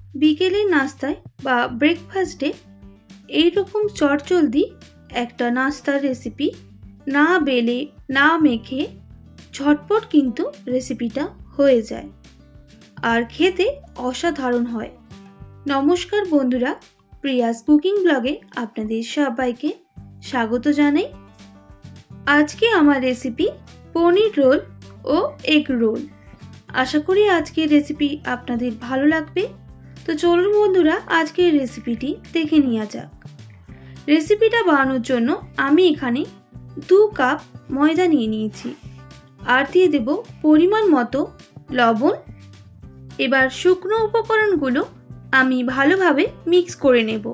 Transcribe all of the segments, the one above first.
বিকেলের নাস্তায় বা ব্রেকফাস্টে এইরকম চটজলদি একটা নাস্তার রেসিপি না বেলে না মেখে ঝটপট কিন্তু রেসিপিটা হয়ে যায় আর খেতে অসাধারণ হয়। নমস্কার বন্ধুরা, প্রিয়াস কুকিং ব্লগে আপনাদের সবাইকে স্বাগত জানাই। আজকে আমার রেসিপি পনির রোল ও এগ রোল। আশা করি আজকের রেসিপি আপনাদের ভালো লাগবে। তো চলুন বন্ধুরা, আজকের রেসিপিটি দেখে নেওয়া যাক। রেসিপিটা বানানোর জন্য আমি এখানে 2 কাপ ময়দা নিয়ে নিয়েছি আর দিয়ে দেব পরিমাণ মতো লবণ। এবার শুকনো উপকরণগুলো আমি ভালোভাবে মিক্স করে নেব,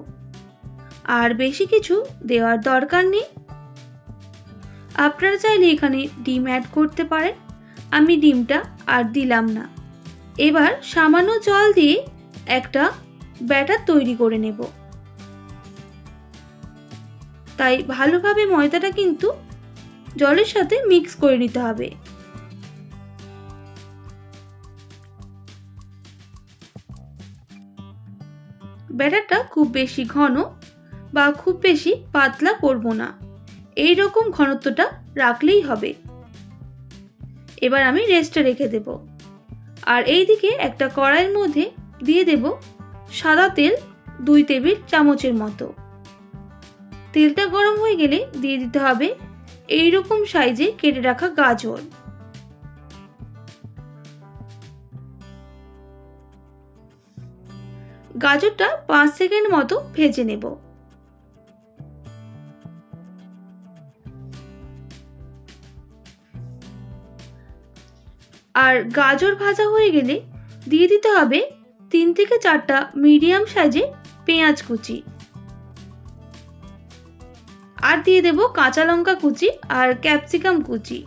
আর বেশি কিছু দেওয়ার দরকার নেই। আপনারা চাইলে এখানে ডিম অ্যাড করতে পারেন, আমি ডিমটা আর দিলাম না। এবার সামান্য জল দিয়ে একটা ব্যাটার তৈরি করে নেব। তাই ভালোভাবে ময়দাটা কিন্তু জলের সাথে মিক্স করে নিতে হবে। ব্যাটারটা খুব বেশি ঘন বা খুব বেশি পাতলা করব না, এই রকম ঘনত্বটা রাখলেই হবে। এবার আমি রেস্টে রেখে দেব। আর এইদিকে একটা কড়াইয়ের মধ্যে দিয়ে দেব সাদা তেল 2 টেবিল চামচের মতো। তেলটা গরম হয়ে গেলে দিয়ে দিতে হবে এইরকম সাইজে কেটে রাখা গাজর। গাজরটা 5 সেকেন্ড মতো ভেজে নেব। আর গাজর ভাজা হয়ে গেলে দিয়ে দিতে হবে 3 থেকে 4টা মিডিয়াম সাইজে পেঁয়াজ কুচি, আর দিয়ে দেব কাঁচা লঙ্কা কুচি আর ক্যাপসিকাম কুচি।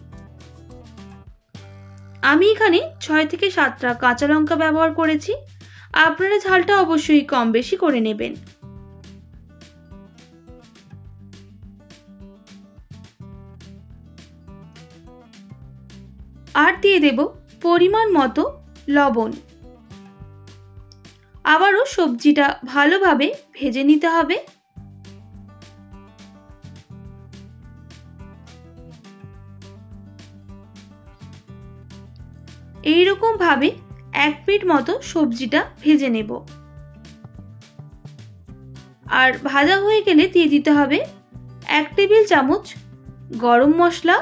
আমি এখানে 6 থেকে 7টা কাঁচা লঙ্কা ব্যবহার করেছি, আপনারা ঝালটা অবশ্যই কম বেশি করে নেবেন। আর দিয়ে দেব পরিমাণ মতো লবণ। আবারও সবজিটা ভালোভাবে ভেজে নিতে হবে। এইরকম ভাবে 1 মিনিট মতো সবজিটা ভেজে নেব। আর ভাজা হয়ে গেলে দিয়ে দিতে হবে 1 টেবিল চামচ গরম মশলা।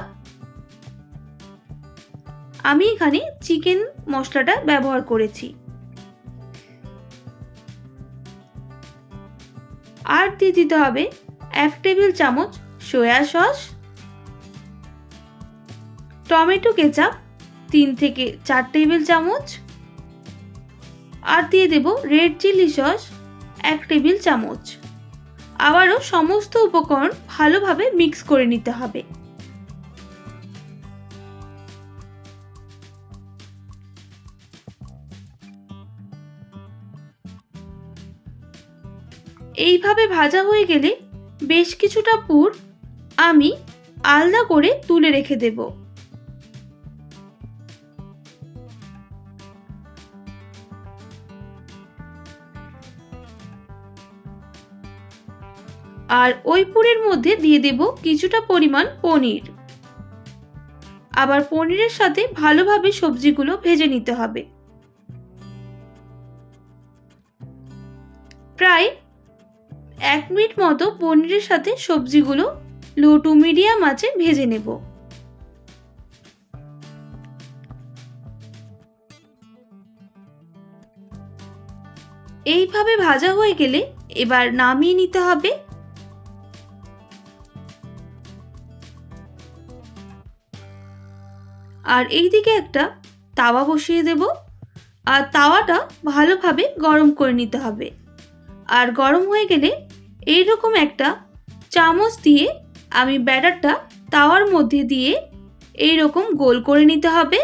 আমি এখানে চিকেন মশলাটা ব্যবহার করেছি। আর দিয়ে দিতে হবে 1 টেবিল চামচ সয়া সস, টমেটো কেচাপ 3 থেকে 4 টেবিল চামচ, আর দিয়ে দেব রেড চিলি সস 1 টেবিল চামচ। আবারও সমস্ত উপকরণ ভালোভাবে মিক্স করে নিতে হবে। এইভাবে ভাজা হয়ে গেলে বেশ কিছুটা পুর আমি আলাদা করে তুলে রেখে দেব। আর ওই পুরের মধ্যে দিয়ে দেব কিছুটা পরিমাণ পনির। আবার পনিরের সাথে ভালোভাবে সবজিগুলো ভেজে নিতে হবে। প্রায় 1 মিনিট মতো পনিরের সাথে সবজিগুলো লো টু মিডিয়াম আঁচে ভেজে নেব। এইভাবে ভাজা হয়ে গেলে এবার নামিয়ে নিতে হবে। আর এইদিকে একটা তাওয়া বসিয়ে দেব, আর তাওয়াটা ভালোভাবে গরম করে নিতে হবে। আর গরম হয়ে গেলে এইরকম একটা চামচ দিয়ে আমি ব্যাটারটা তাওয়ার মধ্যে দিয়ে এইরকম গোল করে নিতে হবে।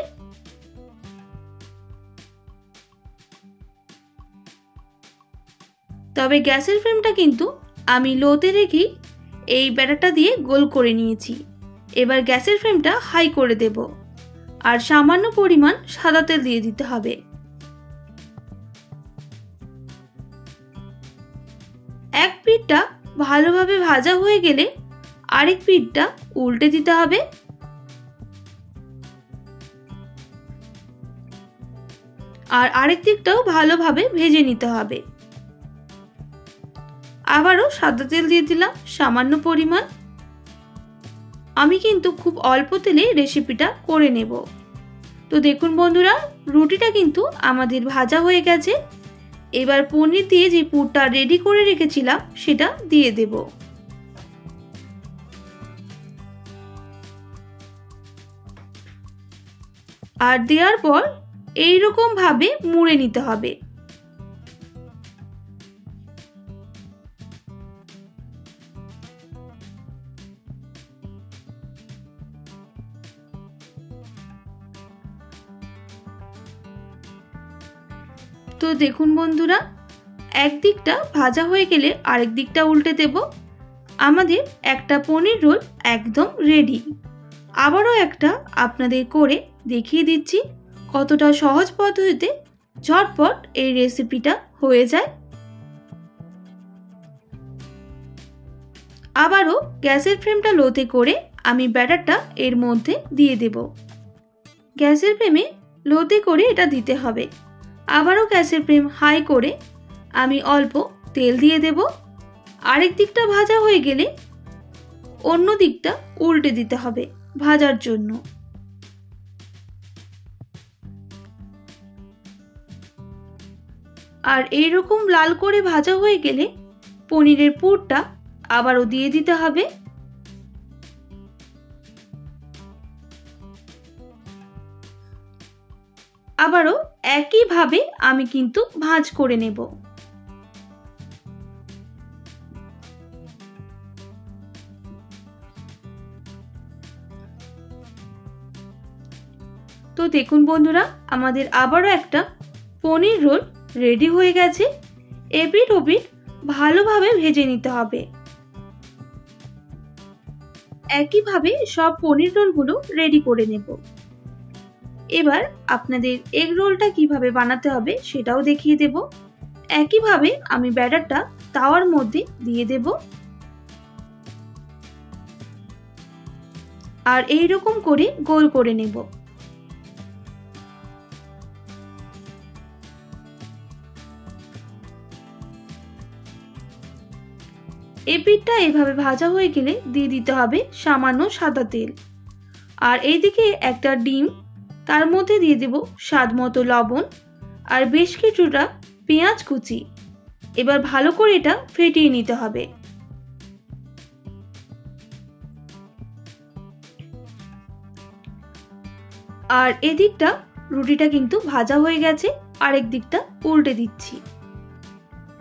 তবে গ্যাসের ফ্লেমটা কিন্তু আমি লোতে রেখে এই ব্যাটারটা দিয়ে গোল করে নিয়েছি। এবার গ্যাসের ফ্লেমটা হাই করে দেব, আর সামান্য পরিমাণ সাদা তেল দিয়ে দিতে হবে। পিঠটা ভালোভাবে ভাজা হয়ে গেলে আরেক পিঠটা উল্টে দিতে হবে। আর আরেক দিকটাও ভালোভাবে ভেজে নিতে হবে। আবারও সাদা তেল দিয়ে দিলাম সামান্য পরিমাণ। আমি কিন্তু খুব অল্প তেলে রেসিপিটা করে নেব। তো দেখুন বন্ধুরা, রুটিটা কিন্তু আমাদের ভাজা হয়ে গেছে। এবার পনির দিয়ে যে পুরটা রেডি করে রেখেছিলাম সেটা দিয়ে দেব। আর দেওয়ার পর এইরকম ভাবে মুড়ে নিতে হবে। তো দেখুন বন্ধুরা, একদিকটা ভাজা হয়ে গেলে আরেক দিকটা উল্টে দেব। আমাদের একটা পনির রোল একদম রেডি। আবারও একটা আপনাদের করে দেখিয়ে দিচ্ছি কতটা সহজ পদ্ধতিতে ঝটপট এই রেসিপিটা হয়ে যায়। আবারও গ্যাসের ফ্লেমটা লোতে করে আমি ব্যাটারটা এর মধ্যে দিয়ে দেব। গ্যাসের ফ্লেমে লোতে করে এটা দিতে হবে। আবারও গ্যাসের ফ্লেম হাই করে আমি অল্প তেল দিয়ে দেব। আরেক দিকটা ভাজা হয়ে গেলে অন্য দিকটা উল্টে দিতে হবে ভাজার জন্য। আর এইরকম লাল করে ভাজা হয়ে গেলে পনিরের পুরটা আবারও দিয়ে দিতে হবে। আবারও একইভাবে আমি কিন্তু ভাঁজ করে নেব। তো দেখুন বন্ধুরা, আমাদের আবারও একটা পনির রোল রেডি হয়ে গেছে। এপিঠ ওপিঠ ভালোভাবে ভেজে নিতে হবে। একইভাবে সব পনির রোলগুলো রেডি করে নেব। এবার আপনাদের এগ রোলটা কিভাবে বানাতে হবে সেটাও দেখিয়ে দেব। একইভাবে আমি ব্যাটারটা তাওয়ার মধ্যে দিয়ে দেব। আর এইরকম করে গোল করে নেব। এই পিঠটা এভাবে ভাজা হয়ে গেলে দিয়ে দিতে হবে সামান্য সাদা তেল। আর এইদিকে একটা ডিম, তার মধ্যে দিয়ে দেব স্বাদ মতো লবণ আর বেশ কিছুটা পেঁয়াজ কুচি। এবার ভালো করে এটা ফেটিয়ে নিতে হবে। আর এদিকটা রুটিটা কিন্তু ভাজা হয়ে গেছে, আরেক দিকটা উল্টে দিচ্ছি।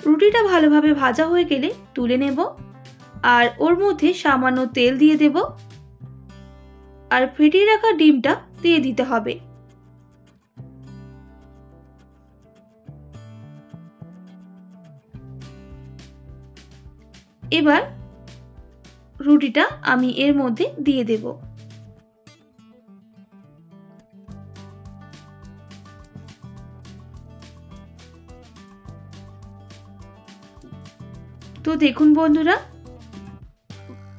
রুটিটা ভালোভাবে ভাজা হয়ে গেলে তুলে নেব। আর ওর মধ্যে সামান্য তেল দিয়ে দেব। আর ফেটিয়ে রাখা ডিমটা দিয়ে দিতে হবে। এবার রুটিটা আমি এর মধ্যে দিয়ে দেব। তো দেখুন বন্ধুরা,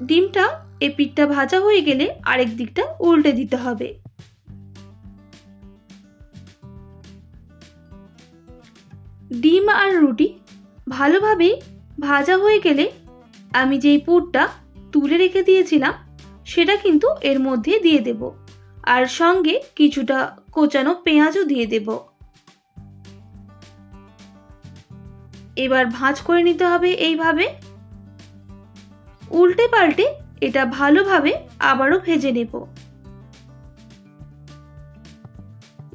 ডিমটা এই পিঠটা ভাজা হয়ে গেলে আরেক দিকটা উল্টে দিতে হবে। ডিম আর রুটি ভালোভাবে ভাজা হয়ে গেলে আমি যেই পুরটা তুলে রেখে দিয়েছিলাম সেটা কিন্তু এর মধ্যে দিয়ে দেব। আর সঙ্গে কিছুটা কোচানো পেঁয়াজও দিয়ে দেব। এবার ভাঁজ করে নিতে হবে এইভাবে। উল্টে পাল্টে এটা ভালোভাবে আবারও ভেজে নেব।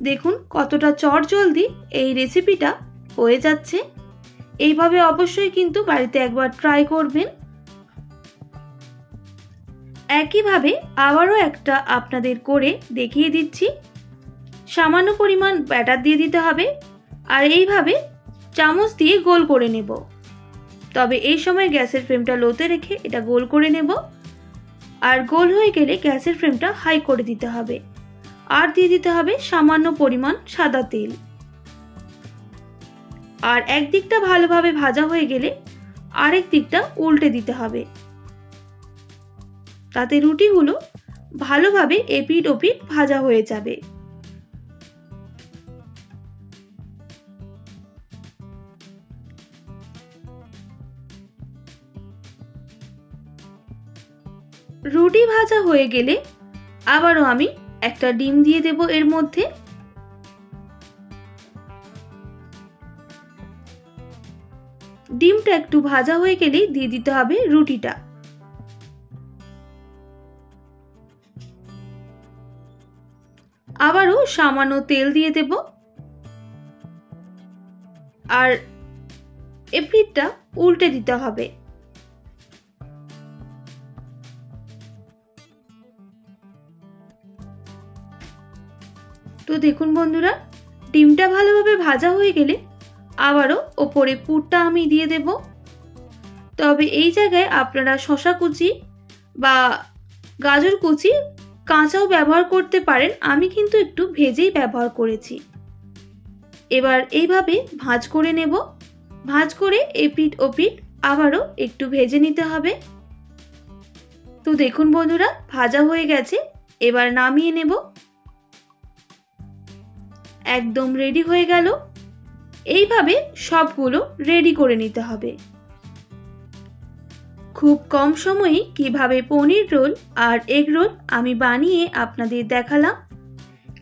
দেখুন কতটা চটজলদি এই রেসিপিটা হয়ে যাচ্ছে। এইভাবে অবশ্যই কিন্তু বাড়িতে একবার ট্রাই করবেন। একইভাবে আবারও একটা আপনাদের করে দেখিয়ে দিচ্ছি। সামান্য পরিমাণ ব্যাটার দিয়ে দিতে হবে। আর এইভাবে চামচ দিয়ে গোল করে নেব। তবে এই সময় গ্যাসের ফ্লেমটা লোতে রেখে এটা গোল করে নেব। আর গোল হয়ে গেলে গ্যাসের ফ্লেমটা হাই করে দিতে হবে। আর দিয়ে দিতে হবে সামান্য পরিমাণ সাদা তেল। আর একদিকটা ভালোভাবে ভাজা হয়ে গেলে আরেক দিকটা উল্টে দিতে হবে, তাতে রুটিগুলো ভালোভাবে এপিট ওপিট ভাজা হয়ে যাবে। রুটি ভাজা হয়ে গেলে আবারও আমি একটা ডিম দিয়ে দেব এর মধ্যে। ডিমটা একটু ভাজা হয়ে গেলেই দিয়ে দিতে হবে রুটিটা। আবারও সামান্য তেল দিয়ে দেব আর এপিটটা উল্টে দিতে হবে। তো দেখুন বন্ধুরা, ডিমটা ভালোভাবে ভাজা হয়ে গেলে আবারও ওপরে পুরটা আমি দিয়ে দেব। তবে এই জায়গায় আপনারা শসা কুচি বা গাজর কুচি কাঁচাও ব্যবহার করতে পারেন, আমি কিন্তু একটু ভেজেই ব্যবহার করেছি। এবার এইভাবে ভাঁজ করে নেব। ভাঁজ করে এপিট ওপিট আবারও একটু ভেজে নিতে হবে। তো দেখুন বন্ধুরা, ভাজা হয়ে গেছে, এবার নামিয়ে নেব। একদম রেডি হয়ে গেল। এইভাবে সবগুলো রেডি করে নিতে হবে। খুব কম সময়ে কিভাবে পনির রোল আর এগ রোল আমি বানিয়ে আপনাদের দেখালাম।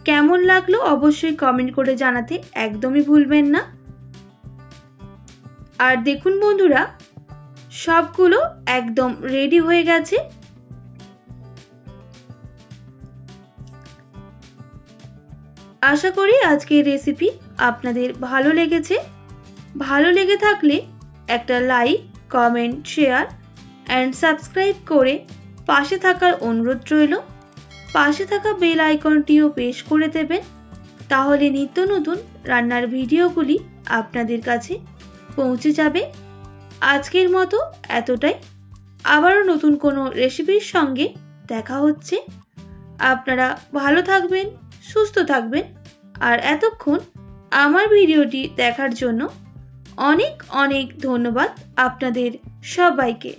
কেমন লাগলো অবশ্যই কমেন্ট করে জানাতে একদমই ভুলবেন না। আর দেখুন বন্ধুরা, সবগুলো একদম রেডি হয়ে গেছে। আশা করি আজকের রেসিপি আপনাদের ভালো লেগেছে। ভালো লেগে থাকলে একটা like, comment, share and subscribe করে পাশে থাকার অনুরোধ রইল। পাশে থাকা বেল আইকনটিও প্রেস করে দেবেন, তাহলে নিত্য নতুন রান্নার ভিডিওগুলি আপনাদের কাছে পৌঁছে যাবে। আজকের মতো এতটাই। আবারও নতুন কোনো রেসিপির সঙ্গে দেখা হচ্ছে। আপনারা ভালো থাকবেন, সুস্থ থাকবেন। আর এতক্ষণ আমার ভিডিওটি দেখার জন্য অনেক অনেক ধন্যবাদ আপনাদের সবাইকে।